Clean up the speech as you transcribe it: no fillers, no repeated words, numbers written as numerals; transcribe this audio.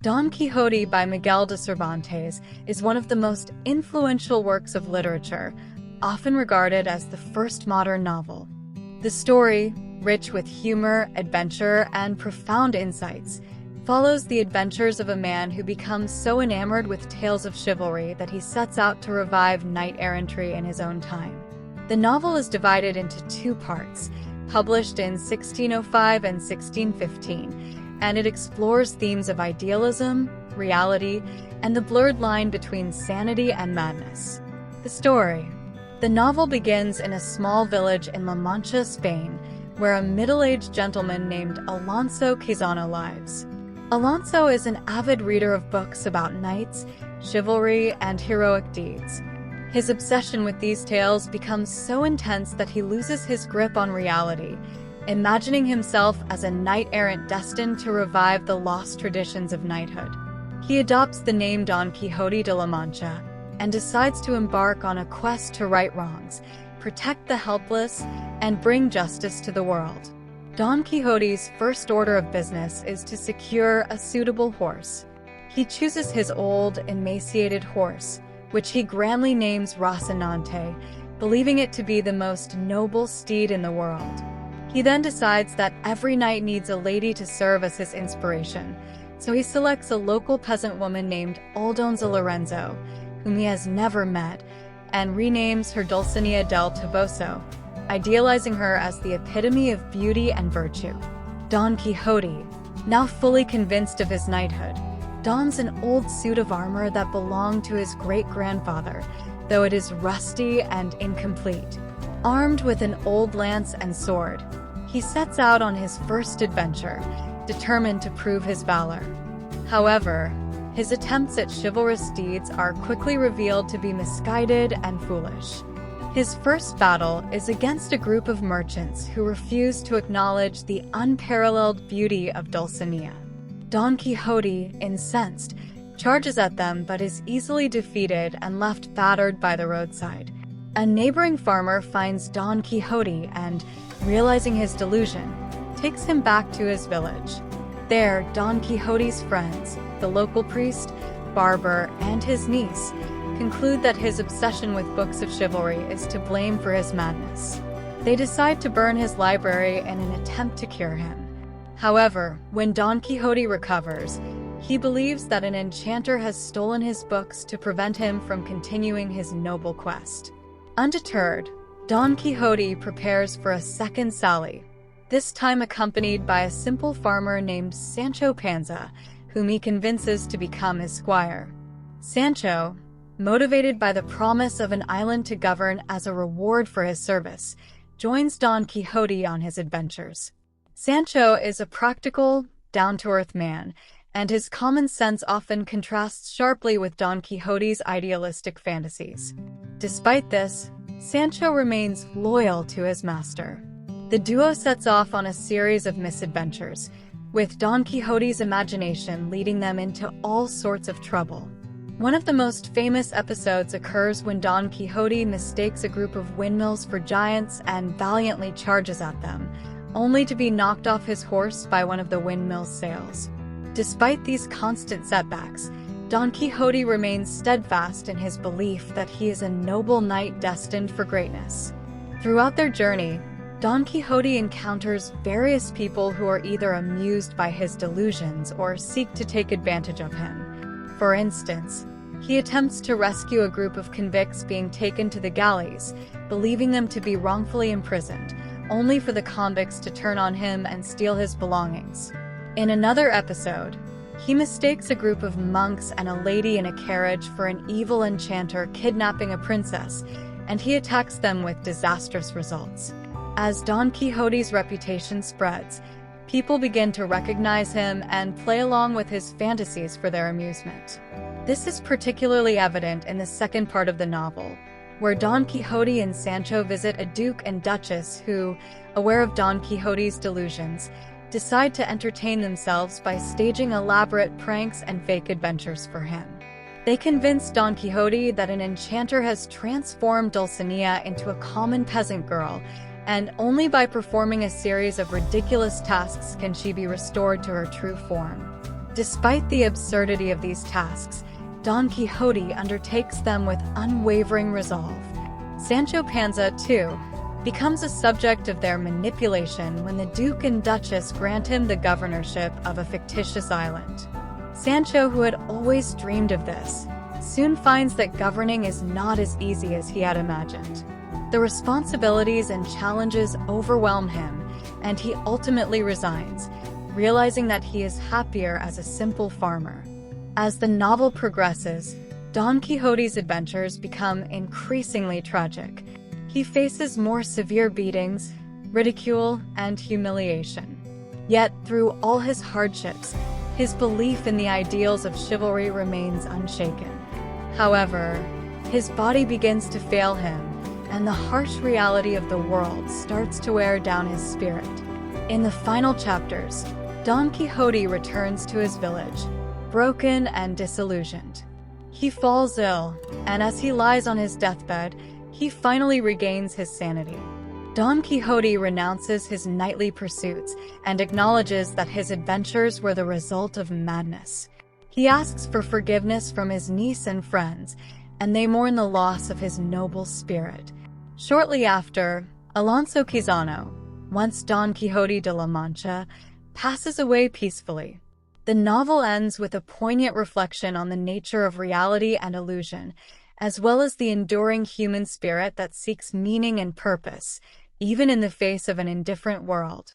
Don Quixote by Miguel de Cervantes is one of the most influential works of literature, often regarded as the first modern novel. The story, rich with humor, adventure, and profound insights, follows the adventures of a man who becomes so enamored with tales of chivalry that he sets out to revive knight-errantry in his own time. The novel is divided into two parts, published in 1605 and 1615, and it explores themes of idealism, reality, and the blurred line between sanity and madness. The story. The novel begins in a small village in La Mancha, Spain, where a middle-aged gentleman named Alonso Quixote lives. Alonso is an avid reader of books about knights, chivalry, and heroic deeds. His obsession with these tales becomes so intense that he loses his grip on reality, imagining himself as a knight-errant destined to revive the lost traditions of knighthood. He adopts the name Don Quixote de la Mancha and decides to embark on a quest to right wrongs, protect the helpless, and bring justice to the world. Don Quixote's first order of business is to secure a suitable horse. He chooses his old, emaciated horse, which he grandly names Rocinante, believing it to be the most noble steed in the world. He then decides that every knight needs a lady to serve as his inspiration, so he selects a local peasant woman named Aldonza Lorenzo, whom he has never met, and renames her Dulcinea del Toboso, idealizing her as the epitome of beauty and virtue. Don Quixote, now fully convinced of his knighthood, dons an old suit of armor that belonged to his great-grandfather, though it is rusty and incomplete. Armed with an old lance and sword, he sets out on his first adventure, determined to prove his valor. However, his attempts at chivalrous deeds are quickly revealed to be misguided and foolish. His first battle is against a group of merchants who refuse to acknowledge the unparalleled beauty of Dulcinea. Don Quixote, incensed, charges at them but is easily defeated and left battered by the roadside. A neighboring farmer finds Don Quixote and, realizing his delusion, takes him back to his village. There, Don Quixote's friends, the local priest, barber, and his niece, conclude that his obsession with books of chivalry is to blame for his madness. They decide to burn his library in an attempt to cure him. However, when Don Quixote recovers, he believes that an enchanter has stolen his books to prevent him from continuing his noble quest. Undeterred, Don Quixote prepares for a second sally, this time accompanied by a simple farmer named Sancho Panza, whom he convinces to become his squire. Sancho, motivated by the promise of an island to govern as a reward for his service, joins Don Quixote on his adventures. Sancho is a practical, down-to-earth man, and his common sense often contrasts sharply with Don Quixote's idealistic fantasies. Despite this, Sancho remains loyal to his master. The duo sets off on a series of misadventures, with Don Quixote's imagination leading them into all sorts of trouble. One of the most famous episodes occurs when Don Quixote mistakes a group of windmills for giants and valiantly charges at them, only to be knocked off his horse by one of the windmill's sails. Despite these constant setbacks, Don Quixote remains steadfast in his belief that he is a noble knight destined for greatness. Throughout their journey, Don Quixote encounters various people who are either amused by his delusions or seek to take advantage of him. For instance, he attempts to rescue a group of convicts being taken to the galleys, believing them to be wrongfully imprisoned, only for the convicts to turn on him and steal his belongings. In another episode, he mistakes a group of monks and a lady in a carriage for an evil enchanter kidnapping a princess, and he attacks them with disastrous results. As Don Quixote's reputation spreads, people begin to recognize him and play along with his fantasies for their amusement. This is particularly evident in the second part of the novel, where Don Quixote and Sancho visit a duke and duchess who, aware of Don Quixote's delusions, decide to entertain themselves by staging elaborate pranks and fake adventures for him. They convince Don Quixote that an enchanter has transformed Dulcinea into a common peasant girl, and only by performing a series of ridiculous tasks can she be restored to her true form. Despite the absurdity of these tasks, Don Quixote undertakes them with unwavering resolve. Sancho Panza, too, becomes a subject of their manipulation when the Duke and Duchess grant him the governorship of a fictitious island. Sancho, who had always dreamed of this, soon finds that governing is not as easy as he had imagined. The responsibilities and challenges overwhelm him, and he ultimately resigns, realizing that he is happier as a simple farmer. As the novel progresses, Don Quixote's adventures become increasingly tragic. He faces more severe beatings, ridicule, and humiliation. Yet, through all his hardships, his belief in the ideals of chivalry remains unshaken. However, his body begins to fail him, and the harsh reality of the world starts to wear down his spirit. In the final chapters, Don Quixote returns to his village, broken and disillusioned. He falls ill, and as he lies on his deathbed, he finally regains his sanity. Don Quixote renounces his knightly pursuits and acknowledges that his adventures were the result of madness. He asks for forgiveness from his niece and friends, and they mourn the loss of his noble spirit. Shortly after, Alonso Quixano, once Don Quixote de la Mancha, passes away peacefully. The novel ends with a poignant reflection on the nature of reality and illusion, as well as the enduring human spirit that seeks meaning and purpose, even in the face of an indifferent world.